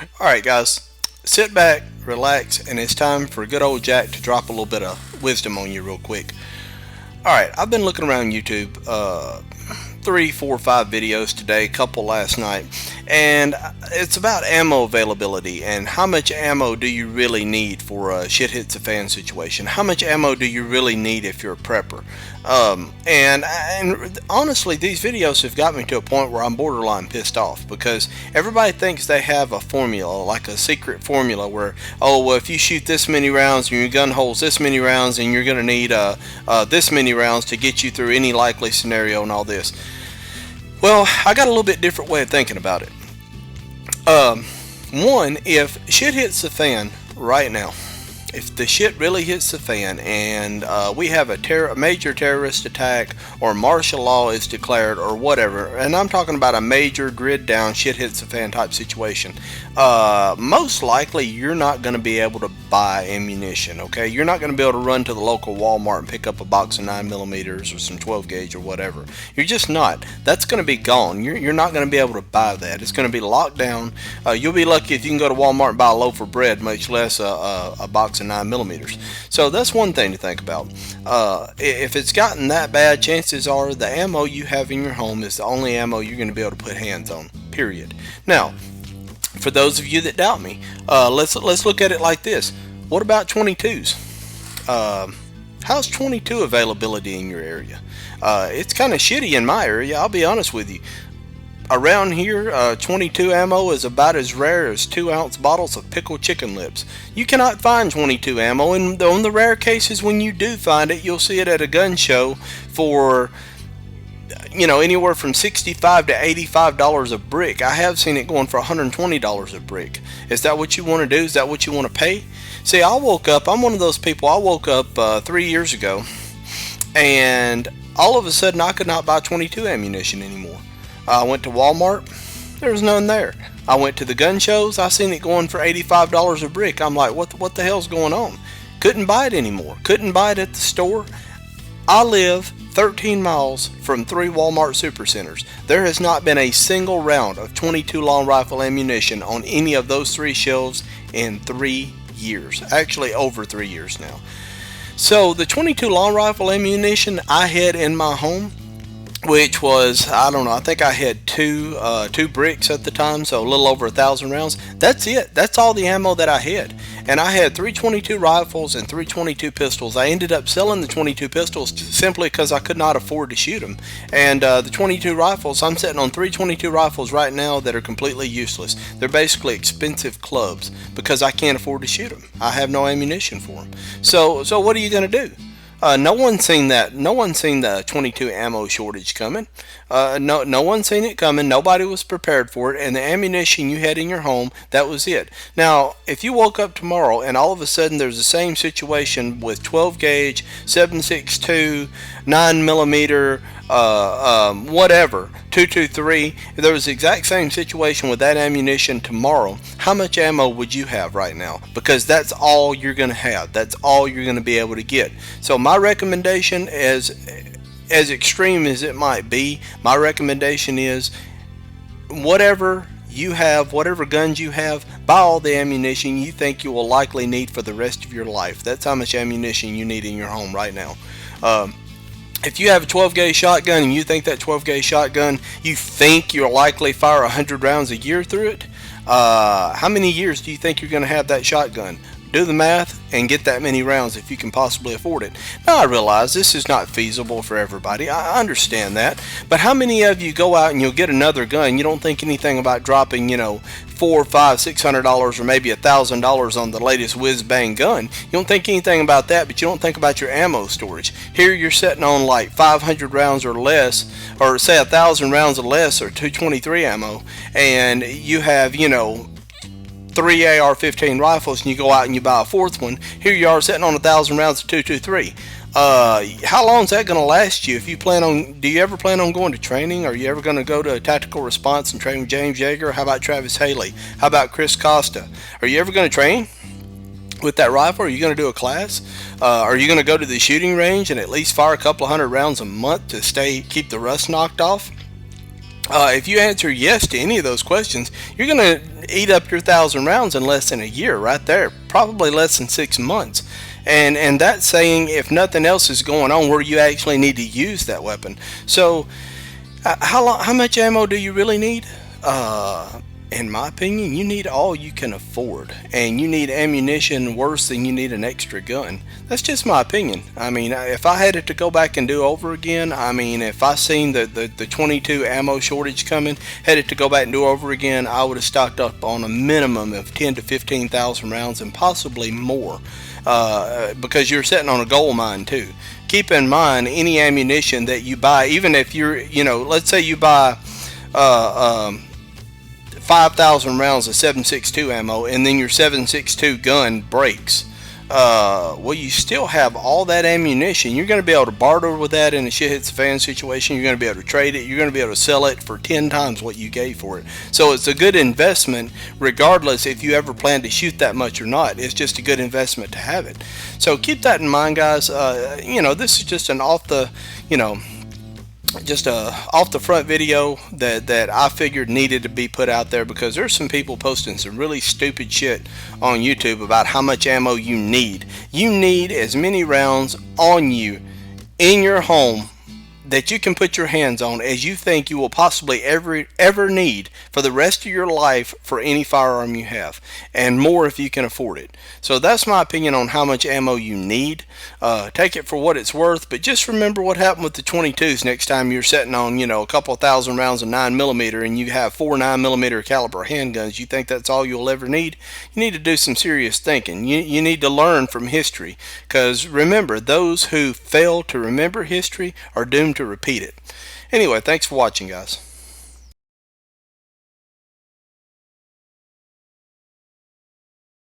Alright, guys, sit back, relax, and it's time for good old Jack to drop a little bit of wisdom on you real quick. Alright, I've been looking around YouTube, three, four, five videos today, couple last night, and it's about ammo availability and how much ammo do you really need for a shit hits a fan situation. How much ammo do you really need if you're a prepper? And honestly, these videos have got me to a point where I'm borderline pissed off because everybody thinks they have a formula, like a secret formula, where well, if you shoot this many rounds and your gun holds this many rounds, and you're going to need this many rounds to get you through any likely scenario and all this. Well, I got a little bit different way of thinking about it. One, if shit hits the fan right now, if the shit really hits the fan and we have a major terrorist attack or martial law is declared or whatever, and I'm talking about a major grid down shit hits the fan type situation, most likely you're not going to be able to buy ammunition. Okay, you're not going to be able to run to the local Walmart and pick up a box of 9mm or some 12 gauge or whatever. You're just not. That's going to be gone. You're not going to be able to buy that. It's going to be locked down. You'll be lucky if you can go to Walmart and buy a loaf of bread, much less a box of 9mm. So that's one thing to think about. If it's gotten that bad, chances are the ammo you have in your home is the only ammo you're going to be able to put hands on. Period. Now, for those of you that doubt me, let's look at it like this. What about 22s? How's 22 availability in your area? It's kind of shitty in my area, I'll be honest with you. Around here, 22 ammo is about as rare as 2-ounce bottles of pickled chicken lips. You cannot find 22 ammo, and on the rare cases when you do find it, you'll see it at a gun show for anywhere from $65 to $85 a brick. I have seen it going for $120 a brick. Is that what you want to do? Is that what you want to pay? See, I'm one of those people. I woke up 3 years ago, and all of a sudden I could not buy 22 ammunition anymore. I went to Walmart, there was none there. I went to the gun shows, I seen it going for $85 a brick. I'm like, what the hell's going on? Couldn't buy it anymore. Couldn't buy it at the store. I live 13 miles from 3 Walmart supercenters. There has not been a single round of 22 long rifle ammunition on any of those 3 shelves in 3 years. Actually, over 3 years now. So the 22 long rifle ammunition I had in my home, which was, I don't know, I think I had two bricks at the time, so a little over 1,000 rounds. That's it. That's all the ammo that I had. And I had 322 rifles and 322 pistols. I ended up selling the 22 pistols simply because I could not afford to shoot them. And the 22 rifles, I'm sitting on 322 rifles right now that are completely useless. They're basically expensive clubs because I can't afford to shoot them. I have no ammunition for them. So what are you going to do? No one's seen that. No one's seen the 22 ammo shortage coming. No one's seen it coming. Nobody was prepared for it. And the ammunition you had in your home, that was it. Now, if you woke up tomorrow and all of a sudden there's the same situation with 12 gauge, 7.62, 9mm, whatever, 223, if there was the exact same situation with that ammunition tomorrow, how much ammo would you have right now? Because that's all you're going to have. That's all you're going to be able to get. So my recommendation, as extreme as it might be, my recommendation is whatever you have, whatever guns you have, buy all the ammunition you think you will likely need for the rest of your life. That's how much ammunition you need in your home right now. If you have a 12 gauge shotgun and you think that 12 gauge shotgun, you think you'll likely fire 100 rounds a year through it, how many years do you think you're going to have that shotgun? Do the math and get that many rounds if you can possibly afford it. Now, I realize this is not feasible for everybody. I understand that. But how many of you go out and you'll get another gun, you don't think anything about dropping, $400, $500, $600 or maybe $1,000 on the latest whiz bang gun. You don't think anything about that, but you don't think about your ammo storage. Here you're sitting on like 500 rounds or less, or say 1,000 rounds or less, or 223 ammo, and you have, 3 AR-15 rifles, and you go out and you buy a 4th one. Here you are sitting on 1,000 rounds of 223. How long is that going to last you? Do you ever plan on going to training? Are you ever going to go to a tactical response and train with James Yeager? How about Travis Haley? How about Chris Costa? Are you ever going to train with that rifle? Are you going to do a class? Are you going to go to the shooting range and at least fire a couple of hundred rounds a month to keep the rust knocked off? If you answer yes to any of those questions, you're going to eat up your 1,000 rounds in less than a year, right there, probably less than 6 months. And that's saying if nothing else is going on where you actually need to use that weapon. So, how much ammo do you really need? In my opinion, you need all you can afford, and you need ammunition worse than you need an extra gun. That's just my opinion. I mean, if I had it to go back and do over again, I mean, if I seen the 22 ammo shortage coming, had it to go back and do over again, I would have stocked up on a minimum of 10 to 15,000 rounds and possibly more, because you're sitting on a gold mine too. Keep in mind, any ammunition that you buy, even if you're, let's say you buy. Uh, um, 5,000 rounds of 7.62 ammo, and then your 7.62 gun breaks. Well, you still have all that ammunition. You're going to be able to barter with that in a shit hits the fan situation. You're going to be able to trade it. You're going to be able to sell it for 10 times what you gave for it. So it's a good investment, regardless if you ever plan to shoot that much or not. It's just a good investment to have it. So keep that in mind, guys. This is just an just a off the front video that I figured needed to be put out there, because there's some people posting some really stupid shit on YouTube about how much ammo you need. You need as many rounds on you in your home that you can put your hands on as you think you will possibly ever need for the rest of your life for any firearm you have, and more if you can afford it. So that's my opinion on how much ammo you need. Take it for what it's worth, but just remember what happened with the 22s next time you're sitting on, a couple of thousand rounds of 9mm and you have 4 9mm caliber handguns. You think that's all you'll ever need? You need to do some serious thinking. You need to learn from history, because remember, those who fail to remember history are doomed to repeat it. Anyway, thanks for watching, guys.